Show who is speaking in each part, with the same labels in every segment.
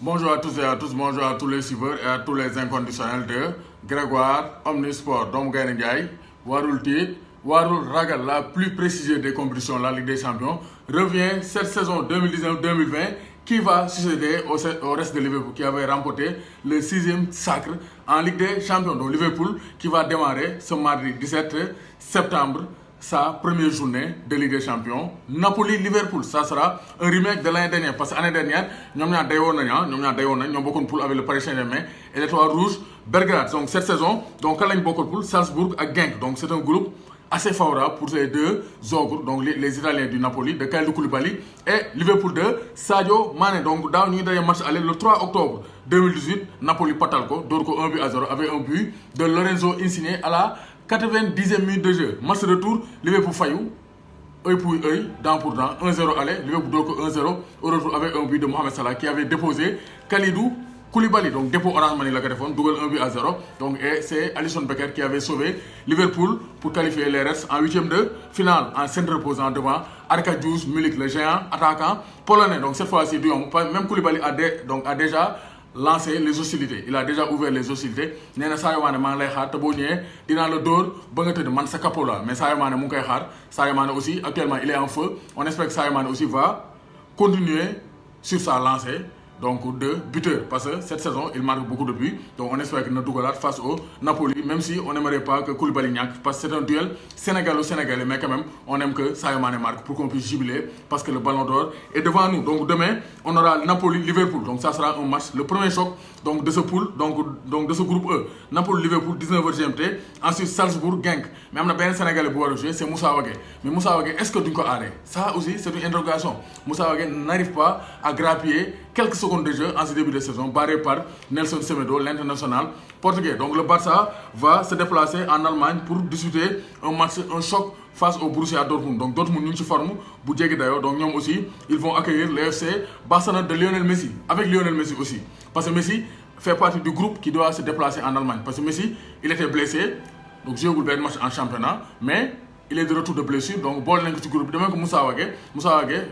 Speaker 1: Bonjour à tous et à tous, bonjour à tous les suiveurs et à tous les inconditionnels de Grégoire Omnisport. Donc Gaïndé Ndiaye, warul tiit, warul ragal, la plus précisée des compétitions, la Ligue des Champions, revient cette saison 2019-2020 qui va succéder au reste de Liverpool qui avait remporté le 6e sacre en Ligue des Champions. Donc Liverpool qui va démarrer ce mardi 17 septembre sa première journée de Ligue des Champions. Napoli-Liverpool, ça sera un remake de l'année dernière. Parce que l'année dernière, nous avons beaucoup de poules avec le Paris Saint-Germain et l'Étoile Rouge Belgrade. Donc cette saison, nous avons beaucoup de poules, Salzbourg et Genk. Donc c'est un groupe assez favorable pour ces deux ogres, donc les Italiens du Napoli, de Kalidou Koulibaly et Liverpool de Sadio Mané. Donc dans le match aller le 3 octobre 2018, Napoli Patalco, Dorco 1-0 avec un but de Lorenzo Insigne à la 90e minute de jeu. Match de retour, Liverpool Fayou, œil pour œil, dent pour dent, 1-0 aller, Liverpool Dorco 1-0, au retour avec un but de Mohamed Salah qui avait déposé Kalidou Koulibaly. Donc dépôt Orange Money la téléphone, double 1-0. Donc c'est Alisson Becker qui avait sauvé Liverpool pour qualifier les restes en 8e de finale en scène reposant devant Arkadiusz Milik, le géant attaquant polonais. Donc cette fois-ci, même Koulibaly a déjà lancé les hostilités. Il a déjà ouvert les hostilités. Néna Sadio Mané maa ngi lay xaar te boo ñëwee dinaa la dóor ba nga tëdd man sa capot la mais Sadio Mané mu ngi koy xaar. Sadio Mané aussi actuellement il est en feu. On espère que Sadio Mané aussi va continuer sur sa lancée donc de buteur parce que cette saison il marque beaucoup de buts. Donc on espère qu'il ne dougalat face au Napoli, même si on n'aimerait pas que Koulibaly ñàkk parce que c'est un duel sénégalo-sénégalais, mais quand même on aime que Sadio Mané marque pour qu'on puisse jubiler parce que le ballon d'or est devant nous. Donc demain on aura Napoli-Liverpool, donc ça sera un match, le premier choc donc de ce pool, donc de ce groupe E. Napoli-Liverpool 19h GMT, ensuite Salzbourg-Genk. Mais on a bien un Sénégalais pour jouer, c'est Moussa Wagué. Mais Moussa Wagué, est-ce que tu peux arrêter? Ça aussi c'est une interrogation. Moussa Wagué n'arrive pas à grappiller quelques secondes de jeu en ce début de saison, barré par Nelson Semedo, l'international portugais. Donc le Barça va se déplacer en Allemagne pour disputer un match, un choc face au Borussia Dortmund. Donc Dortmund nous forme bu djéggi dayo. Donc ñom aussi ils vont accueillir le FC Barcelone de Lionel Messi, avec Lionel Messi aussi. Parce que Messi fait partie du groupe qui doit se déplacer en Allemagne. Parce que Messi, il était blessé, donc j'ai eu un match en championnat, mais il est de retour de blessure, donc bon du groupe. Demain que Moussa Wagué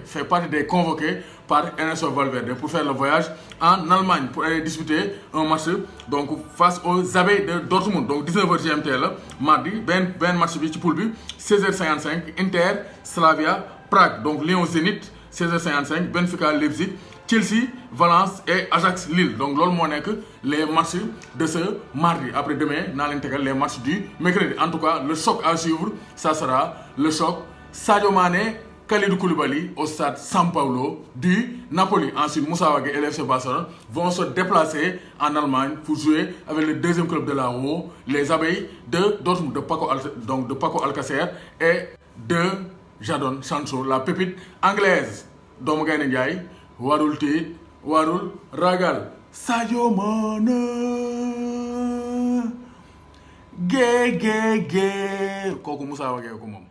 Speaker 1: fait partie des convoqués par Ernesto Valverde pour faire le voyage en Allemagne pour aller disputer un match donc face aux abeilles de Dortmund. Donc 19h GMT là, mardi, ben match bi ci poule bi 16h55 Inter Slavia Prague. Donc Lyon Zénith 16h55 Benfica Leipzig, Chelsea, Valence et Ajax Lille. Donc l'autre monnaie que les matchs de ce mardi. Après demain, dans l'intégral, les matchs du mercredi. En tout cas, le choc à suivre, ça sera le choc Sadio Mané, Kalidou Koulibaly au stade San Paolo du Napoli. Ensuite, Moussa Wagué et l'FC Barcelone vont se déplacer en Allemagne pour jouer avec le deuxième club de la Haut, les abeilles de Dortmund, de Paco Alcacer et de Jadon Sancho, la pépite anglaise. Doomu Gaïndé Ndiaye, warul tiit, warul ragal, Sadio Mané, gé kooku Moussa Wagué ko moom.